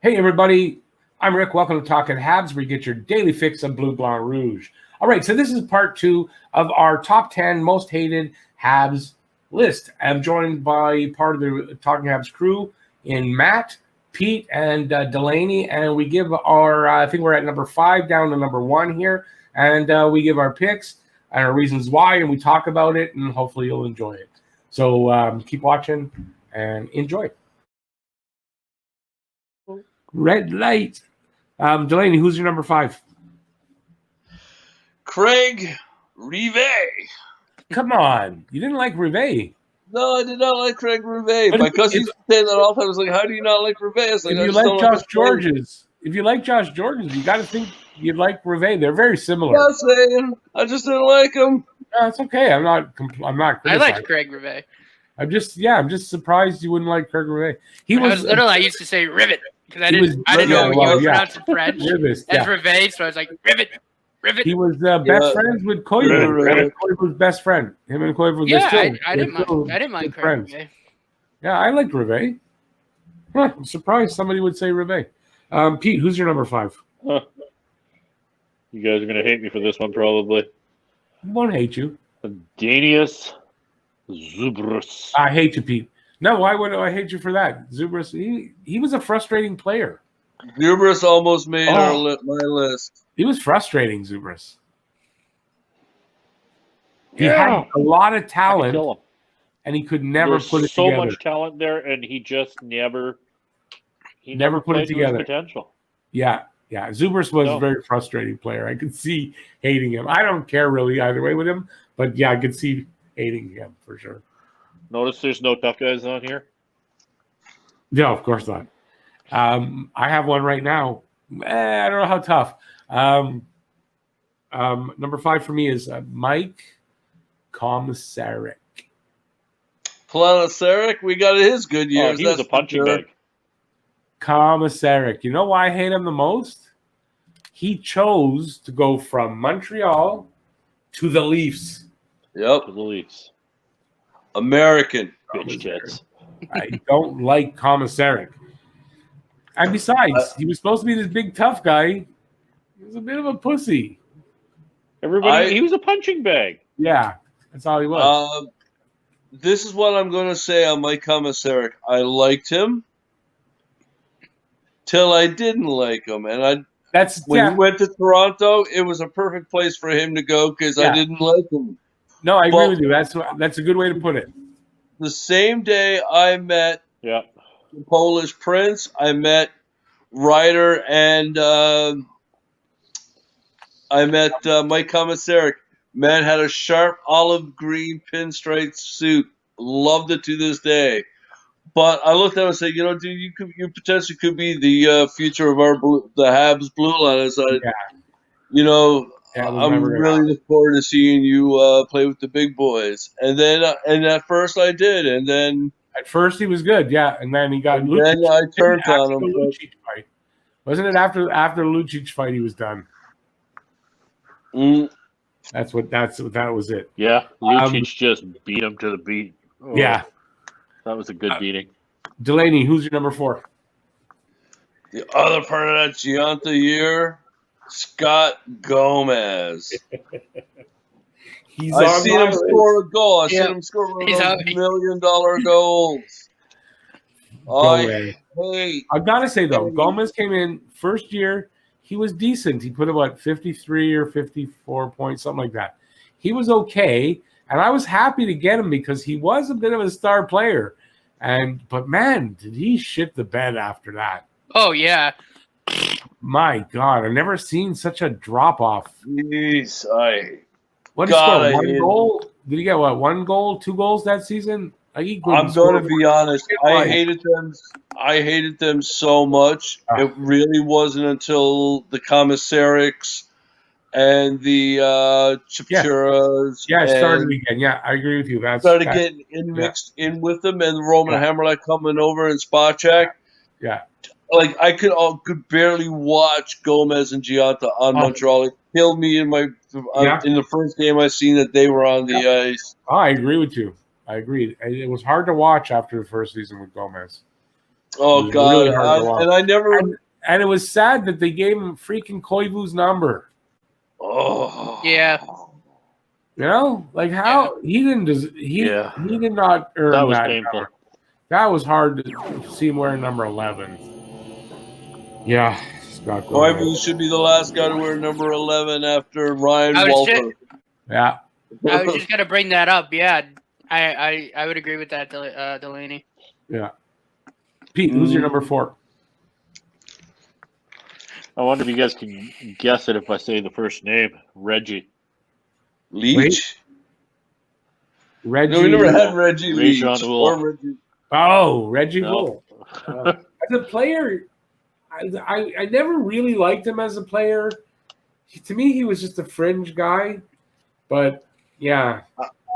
Hey, everybody. I'm Rick. Welcome to Talking Habs, where you get your daily fix of Blue, Blanc, Rouge. All right, so this is part 2 of our top 10 most hated Habs list. I'm joined by part of the Talking Habs crew in Matt, Pete, and Delaney, and we give our, I think we're at number 5 down to number 1 here, and we give our picks and our reasons why, and we talk about it, and hopefully you'll enjoy it. So keep watching and enjoy. Red light. Delaney, who's your number 5? Craig Rivet. Come on. You didn't like Rivet. No, I did not like Craig Rivet. My cousin used to say that all the time. I was like, how do you not like Rivet? Like, if you like Josh Georges, you got to think you'd like Rivet. They're very similar. I'm not saying. I just didn't like him. No, it's okay. I'm not criticizing. I like Craig Rivet. I'm just surprised you wouldn't like Craig Rivet. I used to say Rivet because I didn't know you were pronouncing French. Rivet, That's Rivet, so I was like Rivet. He was best friends with Koivu. Koivu's best friend. Him and Koivu. I didn't mind Craig Rivet. Yeah, I liked Rivet. Huh, I'm surprised somebody would say Rivet. Pete, who's your number 5? Huh. You guys are going to hate me for this one, probably. I won't hate you. Danius Zubras. I hate you, Pete. No, why would I hate you for that? Zubras, he was a frustrating player. Zubras almost made my list. He was frustrating, Zubras. He had a lot of talent, and he could never put it together. So much talent there, and he just never put it together. His potential. Yeah. Zubras was a very frustrating player. I could see hating him. I don't care really either way with him, but yeah, I could see hating him for sure. Notice there's no tough guys on here? No, of course not. I have one right now. I don't know how tough. Number 5 for me is Mike Komisarek. Komisarek, we got his good years. He was a punching bag. Komisarek. You know why I hate him the most? He chose to go from Montreal to the Leafs. Yep. To the Leafs. American. Bitch jets. I don't like Komisarek. And besides, he was supposed to be this big tough guy. He was a bit of a pussy. He was a punching bag. Yeah, that's all he was. This is what I'm going to say on Mike Komisarek. I liked him till I didn't like him, and when he went to Toronto, it was a perfect place for him to go because I didn't like him. No, I agree with you. That's a good way to put it. The same day I met the Polish Prince, I met Ryder, and I met Mike Komisarek. Man had a sharp olive green pinstripe suit. Loved it to this day. But I looked at him and said, dude, you potentially could be the future of the Habs blue line. I said, I'm really looking forward to seeing you play with the big boys. And then, and at first I did, and then at first he was good, and then he got. Lucic. Then I turned on him. Fight. Wasn't it after the Lucic fight he was done? That was it. Yeah, Lucic just beat him to the beat. Oh, yeah, that was a good beating. Delaney, who's your number 4? The other part of that Gianta year. Scott Gomez. I've seen him score a goal. I've seen him score one of those $1 million goals. I gotta say though, Gomez came in first year. He was decent. He put about 53 or 54 points, something like that. He was okay, and I was happy to get him because he was a bit of a star player. But man, did he shit the bed after that? Oh yeah. My God, I've never seen such a drop off. Jeez, what did he score? 1 goal? Did he get 1 goal, 2 goals that season? I'm going to be honest. I hated them so much. It really wasn't until the Komisareks and the Chipchuras. Yeah, it started again. Yeah, I agree with you. Started getting mixed in with them, and Roman Hammerlech coming over and Spacek. Yeah. Like I could barely watch Gomez and Gianta on Montreal. It killed me in the first game I seen that they were on the ice. I agree with you. I agreed. It was hard to watch after the first season with Gomez. Oh was God! really hard to watch. And I never. And it was sad that they gave him freaking Koivu's number. Oh Yeah. You know, like how he didn't. He did not earn That was that painful. number. That was hard to see him wearing number 11. Yeah, Scott. Koivu should be the last guy to wear number 11 after Ryan I was Walter. Yeah. I was just gonna bring that up. Yeah, I would agree with that, Delaney. Yeah. Pete, who's your number 4? I wonder if you guys can guess it if I say the first name. Reggie. Leach? Reggie. No, we never had Reggie Leach. Or Reggie. Oh, Reggie No. Wool. As a player, I never really liked him as a player. To me, he was just a fringe guy. But yeah,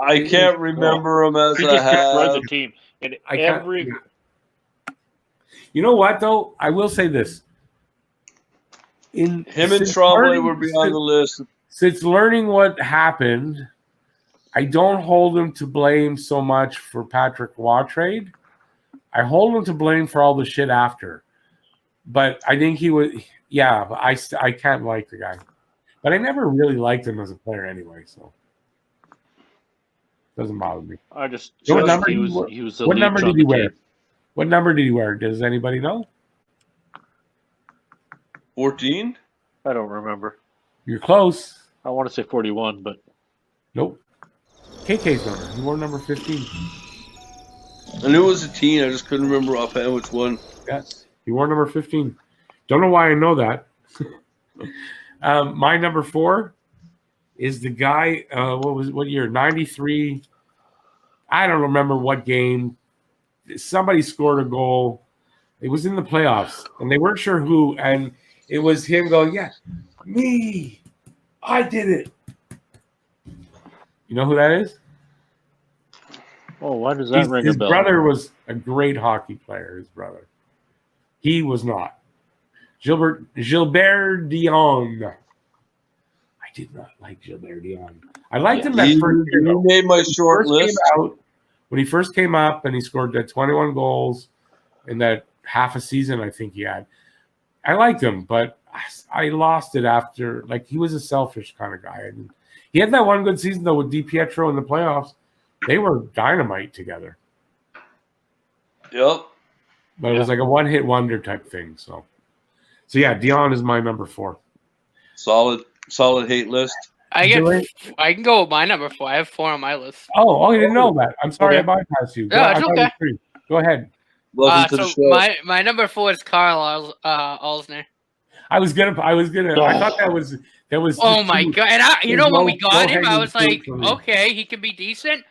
I can't remember him as He a just destroyed Hab. the team. And I can't. every You know what though? I will say this. Him and Trombley would be on the list. Since learning what happened, I don't hold him to blame so much for Patrick Waugh trade. I hold him to blame for all the shit after. But I think he would. Yeah, but I can't like the guy. But I never really liked him as a player anyway, so doesn't bother me. I just What number he did was he wear? he was the What leech number on did he the wear? team. What number did he wear? Does anybody know? 14? I don't remember. You're close. I want to say 41, but Nope. KK's number. He wore number 15. I knew it was a teen. I just couldn't remember offhand which one. Yes. He wore number 15. Don't know why I know that. My number 4 is the guy, what year? 93. I don't remember what game. Somebody scored a goal. It was in the playoffs, and they weren't sure who, and it was him going, yeah, me. I did it. You know who that is? oh, why does that ring a His bell? brother was a great hockey player, his brother. He was not. Gilbert Dion. I did not like Gilbert Dion. I liked him that He first year. though. made my short list. When he first came up and he scored that 21 goals in that half a season, I think he had. I liked him, but I lost it after. Like, he was a selfish kind of guy. And he had that one good season, though, with DiPietro in the playoffs. They were dynamite together. Yep. But it was like a one-hit wonder type thing. So yeah, Dion is my number 4. Solid hate list. I can go with my number 4. I have 4 on my list. Oh, I didn't know that. I'm sorry Okay. I bypassed you. Yeah, I it's thought it okay. was 3. Go ahead. Welcome to the show. my number 4 is Carl Alsner. I thought that was Oh my god! And you know when we got him, I was like, for me. okay, he can be decent.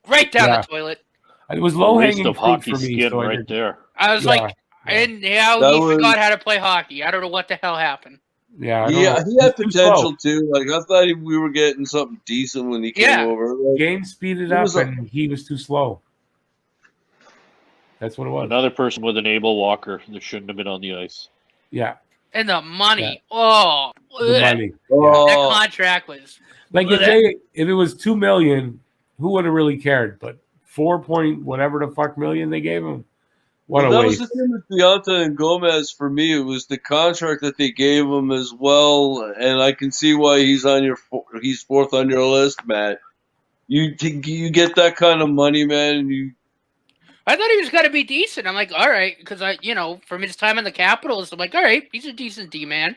Right down Yeah. the toilet. It was low Waste hanging of fruit hockey for me. skin So right there. I was like, and how That he was- forgot how to play hockey. I don't know what the hell happened. yeah, He had He's too potential too. Like, I thought we were getting something decent when he came Yeah. over. slow. Like, Game speeded He up, was a- and he was too slow. That's what it was. Another person with an able walker that shouldn't have been on the ice. Yeah, And the money. Oh, the ugh. money. oh, That contract was. Like if it was $2 million, who would have really cared? But 4 point whatever the fuck million they gave him. What a that waste. was the thing with Bianta and Gomez for me. It was the contract that they gave him as well, and I can see why he's he's 4th on your list, Matt. You get that kind of money, man, and you. I thought he was going to be decent. I'm like, all right, because from his time in the Capitals, I'm like, all right, he's a decent D man.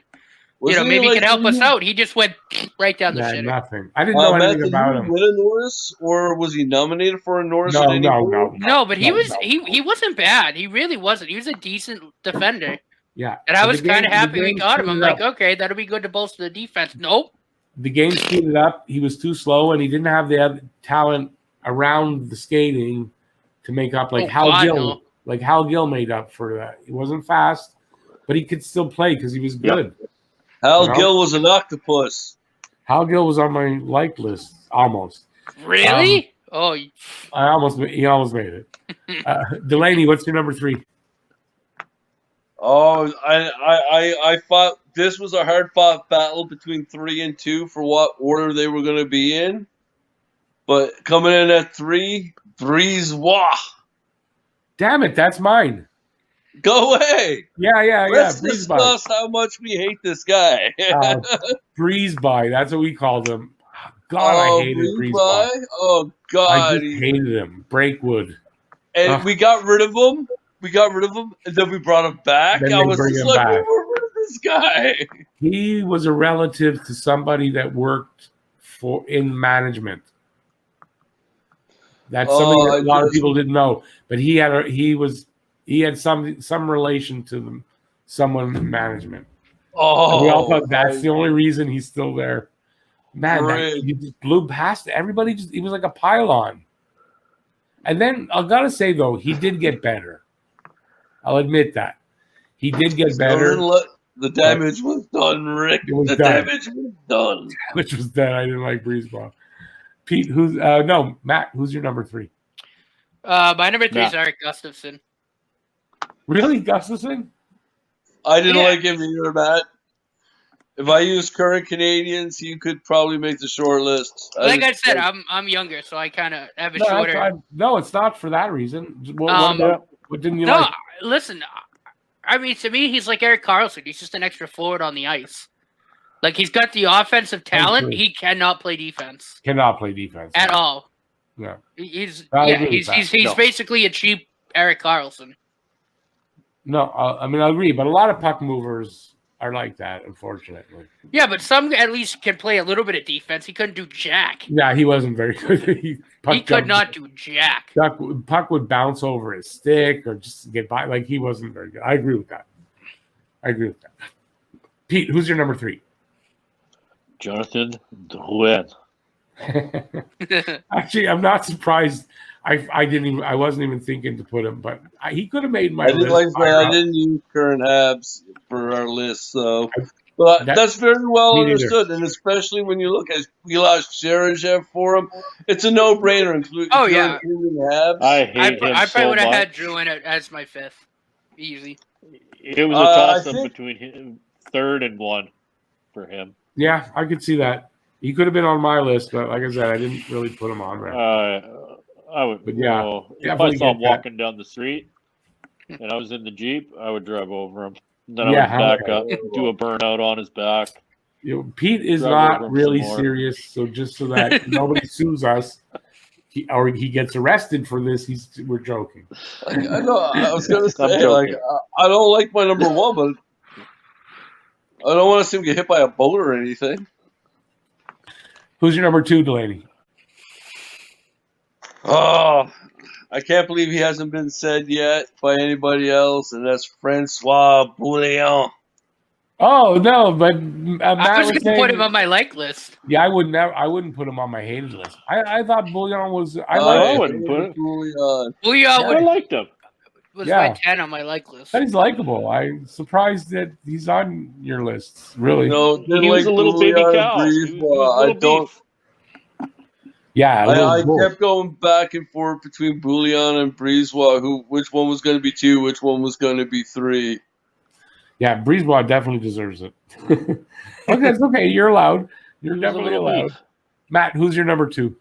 Wasn't Maybe he like, can help us out. He just went right down the Yeah, shitter. nothing. I didn't know Matt, anything did about he him. win a Norris, or was he nominated for a Norris? No, at any no, point? no. No, but he No, was no. he wasn't bad. He really wasn't. He was a decent defender. Yeah. And I But was the game- kind of happy the we game got him. I'm speeded like, up. okay, that'll be good to bolster the defense. Nope. The game speeded up. He was too slow, and he didn't have the other talent around the skating to make up like Oh, Hal God, Gill. no. Like Hal Gill made up for that. He wasn't fast, but he could still play because he was good. Hal You know? Gill was an octopus. Hal Gill was on my like list almost. Really? He almost made it. Delaney, what's your number 3? Oh, I thought this was a hard fought battle between 3 and 2 for what order they were going to be in. But coming in at 3, Breeze Wah. Damn it, that's mine. Go away. Yeah. Let's Breeze by. discuss how much we hate this guy. Breeze by. That's what we called him. God, I hated Breeze by. Oh I God, just hated him. Breakwood. and Ugh. we got rid of him. And then we brought him back. Then I they was bring just him like, we back. were rid of this guy. He was a relative to somebody that worked in management. That's something that a lot of people didn't know. But he had some relation to someone in management. And we all thought that's the only reason he's still there. Man, he just blew past everybody. He was like a pylon. And then I gotta say though, he did get better. I'll admit that he did get better. The damage was done, Rick. The damage was done. Which was dead. I didn't like Breezeball. Pete, Matt, who's your number 3? My number 3 is Eric Gustafson. Really, Gustafson? I didn't like him either, Matt. If I use current Canadians, he could probably make the short list. Like I said, I'm younger, so I kind of have a shorter. No, it's not for that reason. What didn't you like? Listen, I mean, to me, he's like Erik Karlsson. He's just an extra forward on the ice. Like, he's got the offensive talent. He cannot play defense. Cannot play defense at all. Yeah, he's basically a cheap Erik Karlsson. No, I mean, I agree, but a lot of puck movers are like that, unfortunately. Yeah, but some at least can play a little bit of defense. He couldn't do jack. Yeah, he wasn't very good. He could not do jack. Puck would bounce over his stick or just get by. Like, he wasn't very good. I agree with that. Pete, who's your number 3? Jonathan Drouin. Actually, I'm not surprised. I wasn't even thinking to put him, but he could have made my list. I didn't use current Habs for our list, so but that's very well understood, and especially when you look at we lost Sherejev for him, it's a no-brainer. Including Habs. I hate him I probably would have had Drouin as my 5th, easy. It was a toss-up between him, 3rd and 1 for him. Yeah, I could see that. He could have been on my list, but like I said, I didn't really put him on there. I would, but if I saw him walking down the street and I was in the Jeep, I would drive over him. Then I would back up, do a burnout on his back. Pete is not really serious, so just so that nobody sues us, he gets arrested for this, we're joking. I know. I was going to say, I don't like my number 1, but I don't want to see him get hit by a boat or anything. Who's your number 2, Delaney? Oh, I can't believe he hasn't been said yet by anybody else, and that's Francois Bouillon. Oh no, but I was going to put him on my like list. Yeah, I wouldn't put him on my hated list. I thought Bouillon was. I wouldn't put it. Bouillon I liked him. Was my 10 on my like list. He's likable. I'm surprised that he's on your list. Really? No, he was a little baby cow. I don't. Yeah, I kept going back and forth between Bouillon and Brisebois. Which one was going to be 2? Which one was going to be 3? Yeah, Brisebois definitely deserves it. Okay, it's okay. You're allowed. You're definitely allowed. Matt, who's your number 2?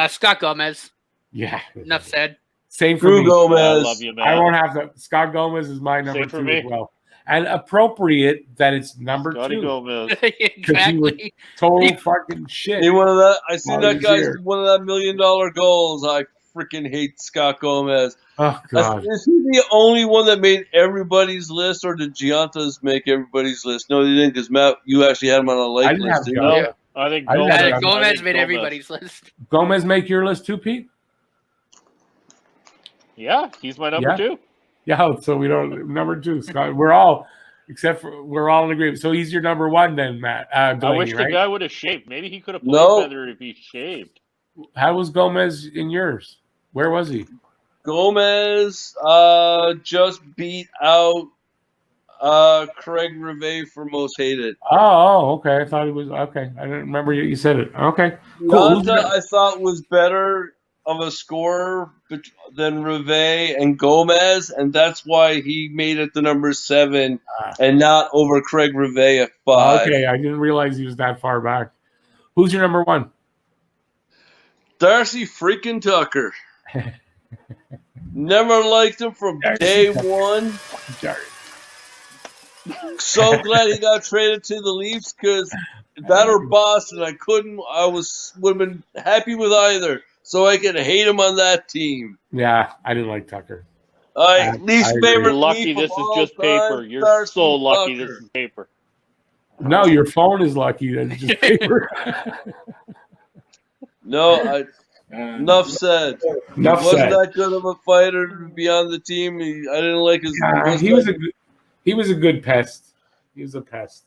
Scott Gomez. Yeah. Enough said. Same for me. Gomez. I love you, man. I won't have to. Scott Gomez is my number 2 as well. And appropriate that it's number Scotty 2. Gomez. Exactly. Total fucking shit. One of that. I seen that guy's one of that $1 million goals. I freaking hate Scott Gomez. Oh God! Is he the only one that made everybody's list, or did Giantas make everybody's list? No, they didn't, because Matt, you actually had him on a like list. I think Gomez made everybody's list. Gomez make your list too, Pete? Yeah, he's my number 2. Yeah, so we don't number 2. Scott, we're all in agreement. So he's your number 1 then, Matt. Delaney, I wish the guy would have shaved. Maybe he could have played better if he shaved. How was Gomez in yours? Where was he? Gomez just beat out Craig Rivet for Most Hated. Oh, okay. I thought he was okay. I didn't remember you said it. Okay, cool. I thought was better of a scorer than Rivet and Gomez, and that's why he made it the number 7 and not over Craig Rivet at 5. Okay, I didn't realize he was that far back. Who's your number 1? Darcy freaking Tucker. Never liked him from day one. So glad he got traded to the Leafs because that or Boston, would have been happy with either. So I could hate him on that team. Yeah, I didn't like Tucker. Least favorite. You're lucky this is just paper. You're so lucky this is paper. No, your phone is lucky that it's just paper. No, enough said. Enough He wasn't said. that good of a fighter to be on the team. I didn't like his. He was a good pest. He was a pest.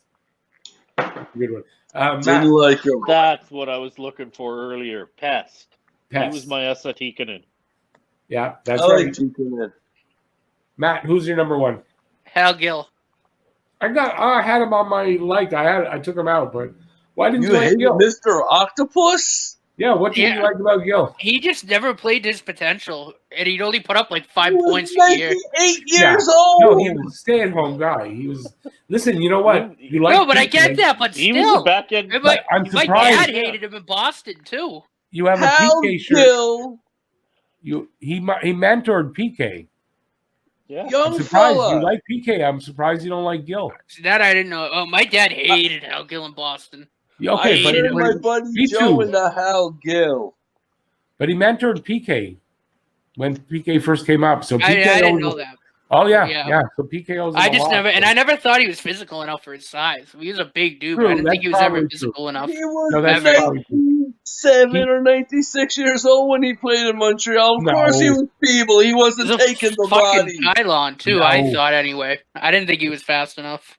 Good one. Didn't Matt, like him. That's what I was looking for earlier. Pest. He pest. was my Tikkanen. Yeah, that's I right. like Tikkanen. Matt, who's your number one? Hal Gill. I had him on my I took him out, but why didn't you like hate Gill? Mr. Octopus? Yeah, what did you like about Gill? He just never played his potential, and he'd only put up like 5 He was points a year. 8 years old. No, he was a stay-at-home guy. He was. Listen, you know what? You like No, but I get that. But He still, was a back end. I'm my surprised. dad hated him in Boston too. You have a Hal PK shirt. Gill, He mentored PK. Yeah. I'm young surprised fella. you like PK. I'm surprised you don't like Gill. That I didn't know. Oh, my dad hated Hal Gill in Boston. Okay, I but turned my buddy me Joe too. into Hal Gill. But he mentored PK when PK first came up. So PK I didn't know that. Oh yeah, Yeah. yeah. So PK owes him I a just lot. never, and I never thought he was physical enough for his size. He was a big dude, True, but I didn't think he that's was ever probably physical enough. He was No, that's probably true. 97 or 96 years old when he played in Montreal. Of course he was feeble. He He wasn't was taking a the fucking body. pylon too. No. I thought anyway. I didn't think he was fast enough.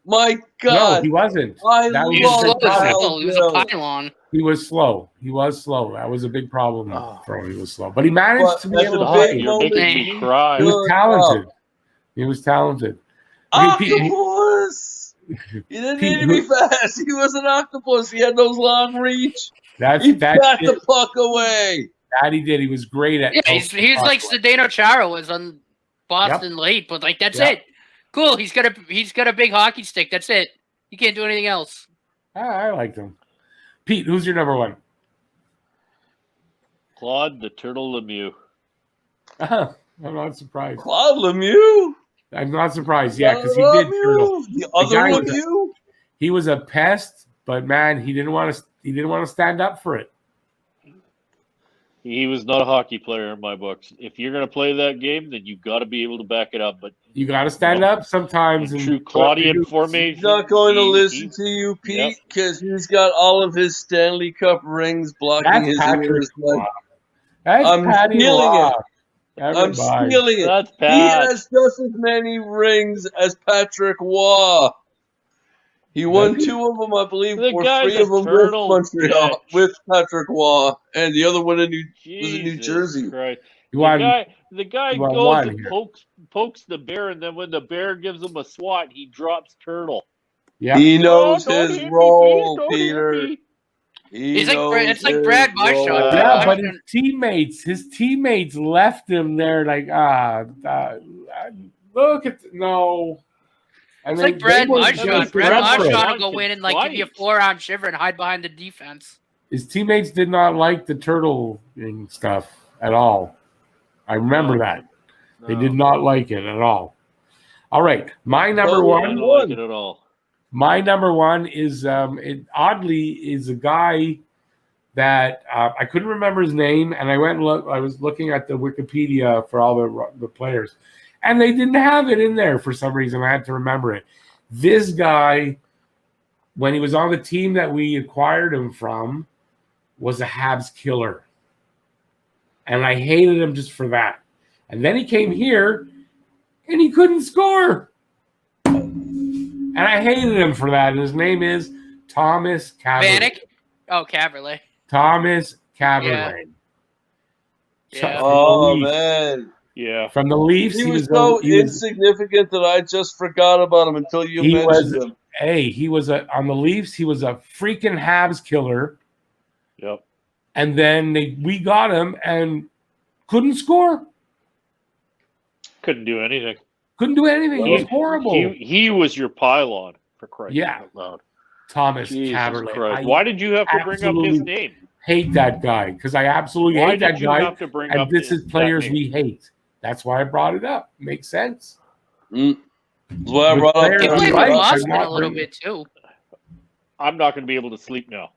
My No, God. he wasn't. I That was He was a slow big as problem. hell. He was a pylon. He was slow. He was slow. That was a big problem for him. He was slow, but he But managed to be that's able a to big play. You're making me cry. He was Good talented. He was talented. Octopus! He didn't Pete, need to be fast. He was an octopus. He had those long reach. He got the puck away. That he did. He was great at. Yeah, he's like Zdeno Chara was on Boston late, but like that's it. Cool. He's got a big hockey stick. That's it. He can't do anything else. I liked him. Pete, who's your number one? Claude the Turtle Lemieux. I'm not surprised. Claude Lemieux? I'm not surprised. Yeah, because he did turtle. The other guy Lemieux? He was a pest, but man, he didn't want to stand up for it. He was not a hockey player in my books. If you're going to play that game, then you got to be able to back it up. But You got to stand up sometimes. in And true Claudian formation, He's not going to listen to you, Pete, because he's got all of his Stanley Cup rings blocking That's his Patrick ears. Waugh. That's I'm Patty stealing Waugh. it. I'm Everybody. stealing it. That's He Pat. has just as many rings as Patrick Waugh. He won 2 of them, I believe, The or guy's 3 of a them with turtle, Montreal, bitch. with Patrick Waugh, and the other one in New Jesus Jersey. Christ. You want, The guy you want goes one and here. pokes the bear, and then when the bear gives him a swat, he drops Turtle. yeah. He knows Don't his hit me, role, please, don't hit Peter. me. It's like Brad Marchand. Yeah, but his teammates left him there like, look at, no. And It's like Brad Marchand. Brad Marchand. Marchand will go in and like give you a 4-round shiver and hide behind the defense. His teammates did not like the turtle stuff at all. I remember that. They did not like it at all. All right, my number I one. don't like it at all. My number one is oddly is a guy that I couldn't remember his name, and I went and I was looking at the Wikipedia for all the players, and they didn't have it in there for some reason. I had to remember it. This guy, when he was on the team that we acquired him from, was a Habs killer, and I hated him just for that. And then he came here, and he couldn't score. And I hated him for that. And his name is Thomas Caberlet. Vanek? Oh, Caberlet. Thomas Caberlet. Yeah. Oh, man. Yeah. From the Leafs, He was so insignificant that I just forgot about him until you mentioned him. Hey, he was on the Leafs. He was a freaking Habs killer. Yep. And then we got him and couldn't score. Couldn't do anything. Couldn't do anything. It was horrible. He was your pylon, for Christ Yeah. out loud. Thomas Jesus Caberlet. Christ. Why did you have to bring up his name? hate that guy because I absolutely Why hate that did you guy. have to bring And up this is that players name? we hate. That's why I brought it up. Makes sense. That's why I With brought up players He we played like, with I'm Boston not a little bringing- bit too. I'm not going to be able to sleep now.